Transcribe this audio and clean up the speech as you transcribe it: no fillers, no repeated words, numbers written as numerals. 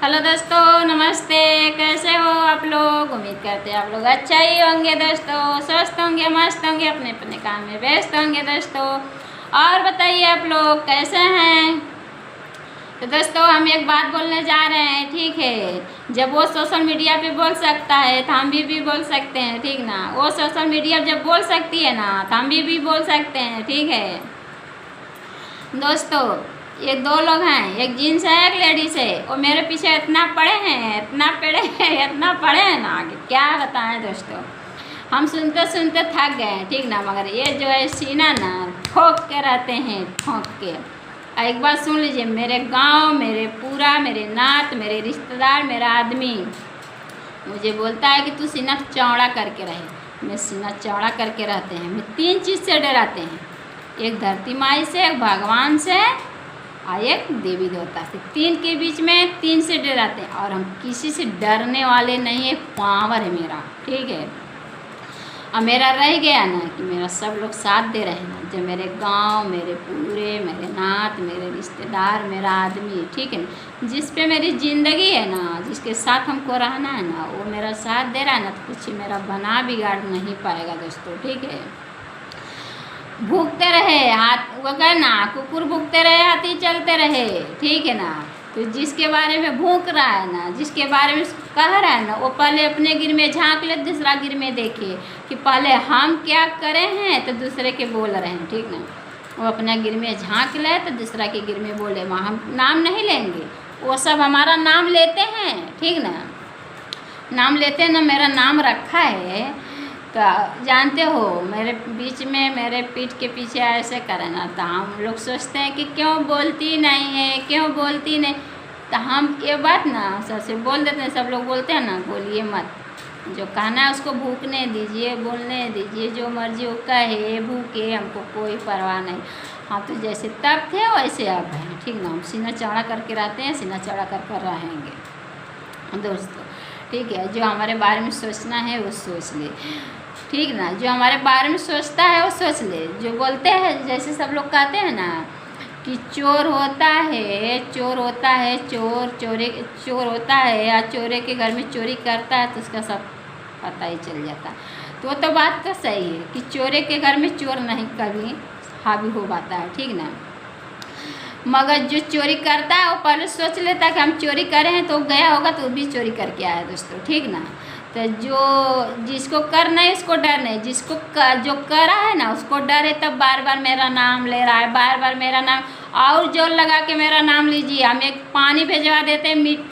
Hello दोस्तों, नमस्ते। कैसे हो आप लोग? उम्मीद करते हैं आप लोग अच्छा ही होंगे दोस्तों, स्वस्थ होंगे, मस्त होंगे, अपने अपने काम में व्यस्त होंगे दोस्तों। और बताइए आप लोग कैसे हैं? तो दोस्तों हम एक बात बोलने जा रहे हैं, ठीक है। जब वो सोशल मीडिया पे बोल सकता है तो हम भी बोल सकते हैं, ठीक ना। वो सोशल मीडिया जब बोल सकती है ना तो हम भी बोल सकते हैं, ठीक है दोस्तों। ये दो लोग हैं, एक जीन्स है एक लेडीज है। वो मेरे पीछे इतना पड़े हैं, इतना पड़े हैं, इतना पड़े हैं ना, आगे क्या बताएं दोस्तों। हम सुनते सुनते थक गए हैं, ठीक ना। मगर ये जो है सीना ना ठोक के रहते हैं, ठोक के। एक बात सुन लीजिए, मेरे गांव, मेरे पूरा, मेरे नात, मेरे रिश्तेदार, मेरा आदमी मुझे बोलता है कि तू सीना चौड़ा करके रहे। मैं सीना चौड़ा करके रहते हैं। मैं 3 चीज़ से डराते हैं, एक धरती माई से, एक भगवान से और एक देवी देवता से। 3 के बीच में 3 से डराते हैं और हम किसी से डरने वाले नहीं है। पावर है मेरा, ठीक है। और मेरा रह गया ना कि मेरा सब लोग साथ दे रहे हैं ना, जो मेरे गांव, मेरे पूरे, मेरे नात, मेरे रिश्तेदार, मेरा आदमी, ठीक है ना। जिस पे मेरी ज़िंदगी है ना, जिसके साथ हमको रहना है ना, वो मेरा साथ दे रहा है ना, तो कुछ मेरा बना बिगाड़ नहीं पाएगा दोस्तों, ठीक है। भूखते रहे हाथ, वो कहे ना, कुकुर भूखते रहे हाथी चलते रहे, ठीक है ना। तो जिसके बारे में भूख रहा है ना, जिसके बारे में कह रहा है ना, वो पहले अपने गिर में झांक ले, दूसरा गिर में देखे कि पहले हम क्या करे हैं तो दूसरे के बोल रहे हैं, ठीक ना। वो अपना गिर में झांक ले तो दूसरा के गिर में बोले। वहाँ हम नाम नहीं लेंगे, वो सब हमारा नाम लेते हैं, ठीक ना। नाम लेते हैं ना, मेरा नाम रखा है तो जानते हो। मेरे बीच में, मेरे पीठ के पीछे ऐसे करे ना, तो हम लोग सोचते हैं कि क्यों बोलती नहीं है, क्यों बोलती नहीं। तो हम ये बात ना सबसे बोल देते हैं। सब लोग बोलते हैं ना, बोलिए मत, जो कहना है उसको भूखने दीजिए, बोलने दीजिए, जो मर्जी वो कहे, भूखे, हमको कोई परवाह नहीं। हाँ, तो जैसे तब थे वैसे अब हैं, ठीक ना। हम सीना चौड़ा करके रहते हैं, सीना चौड़ा कर रहेंगे दोस्तों, ठीक है। जो हमारे बारे में सोचना है वो सोच ले, ठीक ना। जो हमारे बारे में सोचता है वो सोच ले। जो बोलते हैं, जैसे सब लोग कहते हैं ना कि चोर होता है, चोर होता है, चोर होता है या चोरे के घर में चोरी करता है तो उसका सब पता ही चल जाता है। तो वो तो बात तो सही है कि चोरे के घर में चोर नहीं कभी हावी हो पाता है, ठीक ना। मगर जो चोरी करता है वो पहले सोच लेता है कि हम चोरी करें हैं, तो गया होगा तो वो भी चोरी करके आया दोस्तों, ठीक ना। तो जो जिसको करना है उसको डर नहीं, जिसको जो करा है ना उसको डर है, तब बार बार मेरा नाम ले रहा है, बार बार मेरा नाम। और जोर लगा के मेरा नाम लीजिए, हम एक पानी भिजवा देते हैं मीठा।